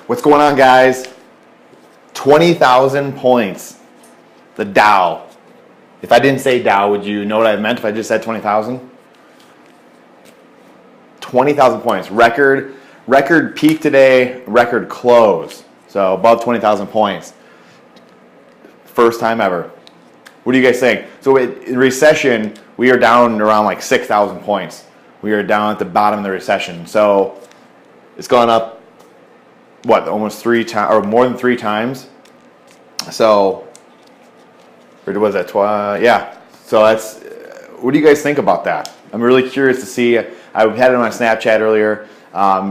What's going on, guys? 20,000 points. The Dow. If I didn't say Dow, would you know what I meant if I just said 20,000? 20,000 points. Record peak today, record close. So above 20,000 points. First time ever. What do you guys think? So in recession, we are down around like 6,000 points. We are down at the bottom of the recession. So it's gone up, what, almost 3 times, or more than 3 times. So, or was that, yeah. So that's, what do you guys think about that? I'm really curious to see. I had it on Snapchat earlier.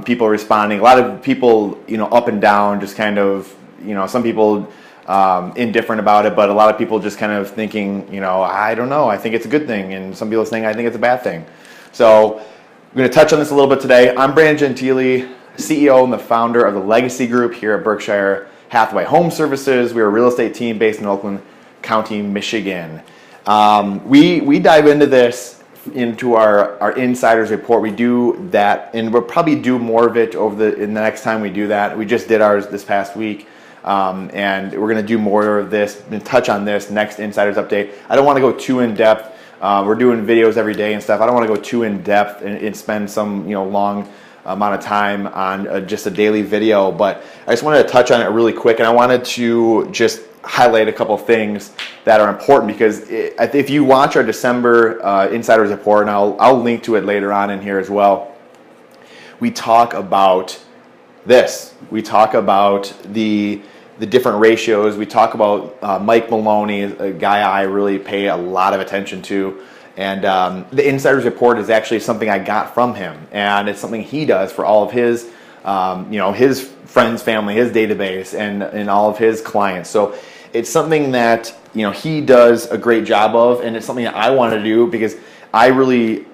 People responding. A lot of people, up and down, just kind of, some people indifferent about it, but a lot of people just kind of thinking, I don't know, I think it's a good thing, and some people saying I think it's a bad thing. So I'm going to touch on this a little bit today. I'm Brandon Gentili, CEO and the founder of the Legacy Group here at Berkshire Hathaway Home Services. We're a real estate team based in Oakland County, Michigan. We dive into this, into our insiders report. We do that, and we'll probably do more of it in the next time we do that. We just did ours this past week. And we're going to do more of this and touch on this next Insiders Update. I don't want to go too in depth. We're doing videos every day and stuff. I don't want to go too in depth and spend some long amount of time on just a daily video. But I just wanted to touch on it really quick, and I wanted to just highlight a couple of things that are important, because if you watch our December Insiders Report, and I'll link to it later on in here as well, we talk about this. We talk about the different ratios. We talk about Mike Maloney, a guy I really pay a lot of attention to. And the Insiders Report is actually something I got from him. And it's something he does for all of his, his friends, family, his database, and all of his clients. So it's something that, he does a great job of. And it's something that I want to do because I really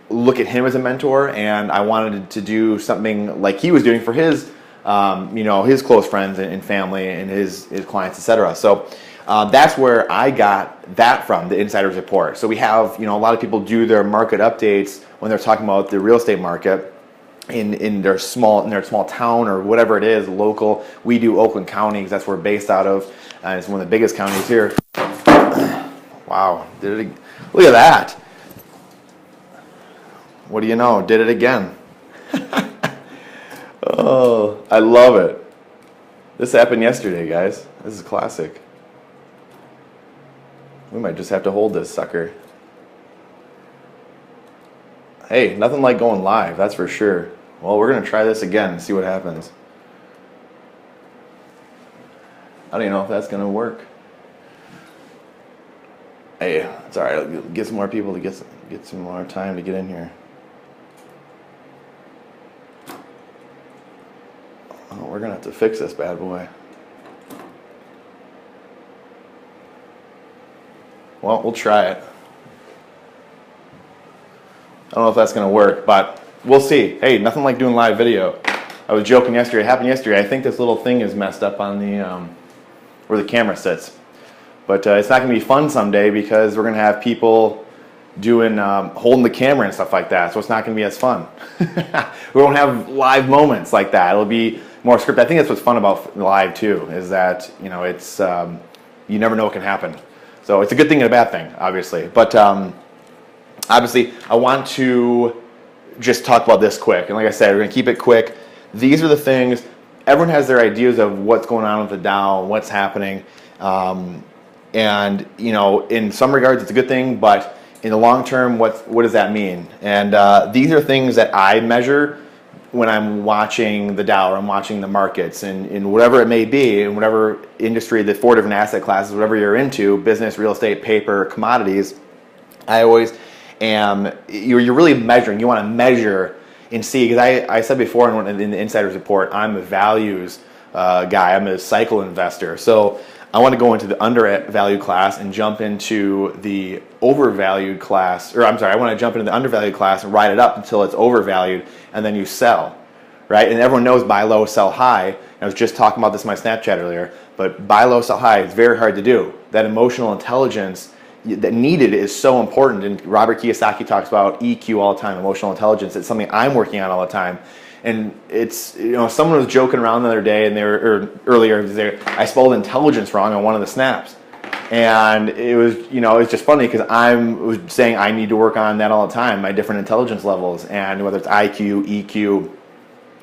look at him as a mentor, and I wanted to do something like he was doing for his his close friends and family and his clients, etc. So that's where I got that from, the Insiders Report. So we have, a lot of people do their market updates when they're talking about the real estate market in their small town or whatever it is, local. We do Oakland County because that's where we're based out of. It's one of the biggest counties here. Wow, look at that. What do you know? Did it again. Oh, I love it. This happened yesterday, guys. This is classic. We might just have to hold this sucker. Hey, nothing like going live, that's for sure. Well, we're going to try this again and see what happens. I don't even know if that's going to work. Hey, it's all right. I'll get some more people to get some more time to get in here. Oh, we're going to have to fix this bad boy. Well, we'll try it. I don't know if that's going to work, but we'll see. Hey, nothing like doing live video. I was joking yesterday. It happened yesterday. I think this little thing is messed up on the where the camera sits. But it's not going to be fun someday because we're going to have people doing holding the camera and stuff like that. So it's not going to be as fun. We won't have live moments like that. It'll be more scripted. I think that's what's fun about live too, is that it's you never know what can happen. So it's a good thing and a bad thing, obviously. But obviously, I want to just talk about this quick. And like I said, we're going to keep it quick. These are the things. Everyone has their ideas of what's going on with the Dow and what's happening. And in some regards, it's a good thing. But in the long term, what does that mean? And these are things that I measure when I'm watching the Dow or I'm watching the markets, and in whatever it may be, in whatever industry, the 4 different asset classes, whatever you're into, business, real estate, paper, commodities, I always am, you're really measuring. You want to measure and see, because I said before in the Insiders Report, I'm a values guy. I'm a cycle investor. So I want to go into the undervalued class and jump into the overvalued class, or I'm sorry, I want to jump into the undervalued class and ride it up until it's overvalued, and then you sell, right? And everyone knows buy low, sell high. I was just talking about this in my Snapchat earlier, but buy low, sell high is very hard to do. That emotional intelligence that needed is so important, and Robert Kiyosaki talks about EQ all the time, emotional intelligence. It's something I'm working on all the time. And it's, someone was joking around the other day, and I spelled intelligence wrong on one of the snaps. And it was, it's just funny because I was saying I need to work on that all the time, my different intelligence levels, and whether it's IQ, EQ.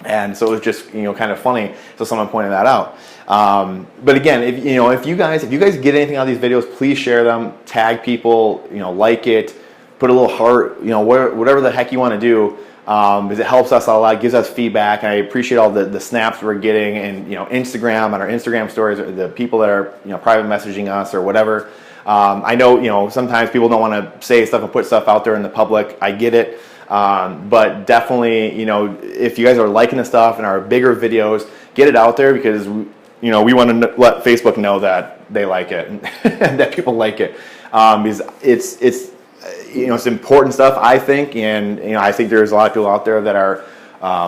And so it was just, kind of funny. So someone pointed that out. But again, if you guys get anything out of these videos, please share them, tag people, like it, put a little heart, whatever the heck you want to do. Because it helps us a lot, gives us feedback. I appreciate all the snaps we're getting, and Instagram, on our Instagram stories, or the people that are private messaging us or whatever. I know sometimes people don't want to say stuff and put stuff out there in the public. I get it, but definitely if you guys are liking the stuff and our bigger videos, get it out there, because we want to let Facebook know that they like it and that people like it, because it's important stuff, I think, and I think there's a lot of people out there that are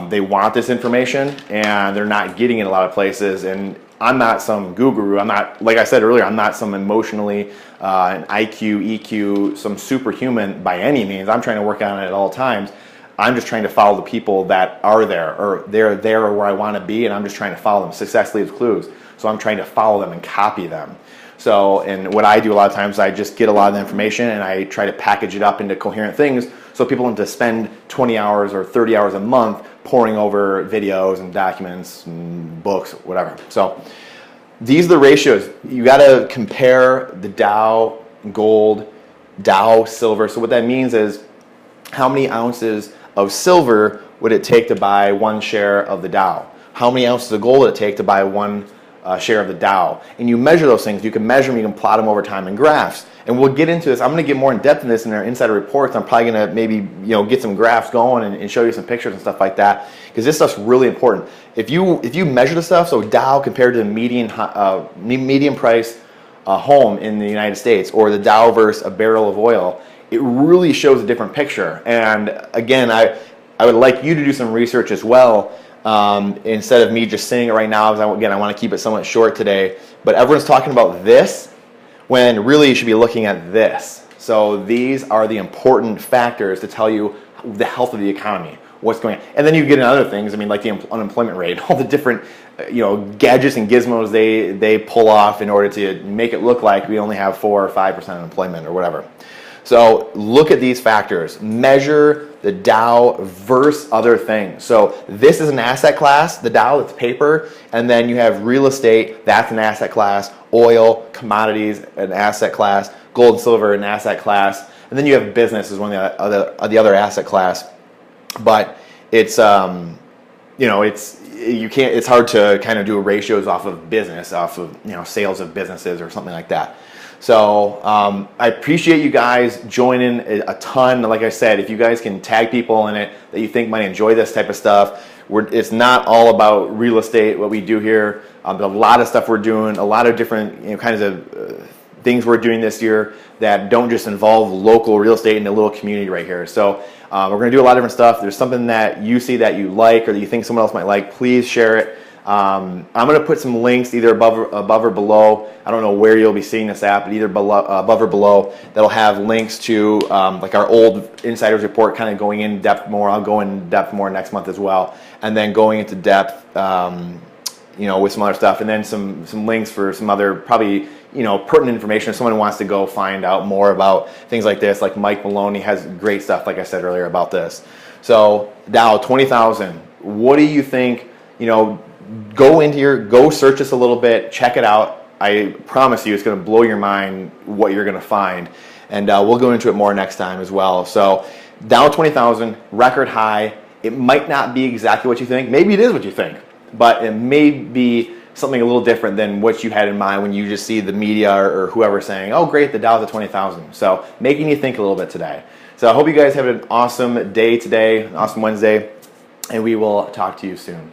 they want this information and they're not getting it a lot of places. And I'm not some guru. I'm not, like I said earlier, I'm not some emotionally an IQ, EQ, some superhuman by any means. I'm trying to work on it at all times. I'm just trying to follow the people that are there, or they're there where I want to be, and I'm just trying to follow them. Success leaves clues. So I'm trying to follow them and copy them. So, and what I do a lot of times, I just get a lot of the information and I try to package it up into coherent things, so people don't have to spend 20 hours or 30 hours a month poring over videos and documents and books, whatever. So these are the ratios. You got to compare the Dow gold, Dow silver. So what that means is, how many ounces of silver would it take to buy one share of the Dow? How many ounces of gold would it take to buy one share of the Dow? And you measure those things. You can measure them, you can plot them over time in graphs. And we'll get into this. I'm going to get more in depth in this in our insider reports. I'm probably going to maybe get some graphs going and show you some pictures and stuff like that, because this stuff's really important. If you measure the stuff, so Dow compared to the median price home in the United States, or the Dow versus a barrel of oil, it really shows a different picture. And again, I would like you to do some research as well. Instead of me just saying it right now, because I want to keep it somewhat short today, but everyone's talking about this when really you should be looking at this. So these are the important factors to tell you the health of the economy, what's going on. And then you get into other things, like the unemployment rate, all the different gadgets and gizmos they pull off in order to make it look like we only have 4 or 5% unemployment or whatever. So look at these factors. Measure the Dow versus other things. So this is an asset class, the Dow, it's paper, and then you have real estate, that's an asset class, oil, commodities, an asset class, gold and silver, an asset class, and then you have business as one of the other asset class. But it's it's hard to kind of do ratios off of business, off of sales of businesses or something like that. So I appreciate you guys joining a ton. Like I said, if you guys can tag people in it that you think might enjoy this type of stuff, it's not all about real estate, what we do here. A lot of stuff we're doing, a lot of different kinds of things we're doing this year that don't just involve local real estate in a little community right here. So we're going to do a lot of different stuff. If there's something that you see that you like or that you think someone else might like, please share it. I'm going to put some links either above or below. I don't know where you'll be seeing this at, but either above or below, that'll have links to like our old insiders report, kind of going in depth more. I'll go in depth more next month as well, and then going into depth, with some other stuff, and then some links for some other probably pertinent information if someone wants to go find out more about things like this. Like Mike Maloney has great stuff, like I said earlier, about this. So Dow 20,000. What do you think? Go search this a little bit, check it out. I promise you it's going to blow your mind what you're going to find. And we'll go into it more next time as well. So Dow 20,000, record high. It might not be exactly what you think. Maybe it is what you think. But it may be something a little different than what you had in mind when you just see the media or whoever saying, oh great, the Dow's at 20,000. So making you think a little bit today. So I hope you guys have an awesome day today, an awesome Wednesday. And we will talk to you soon.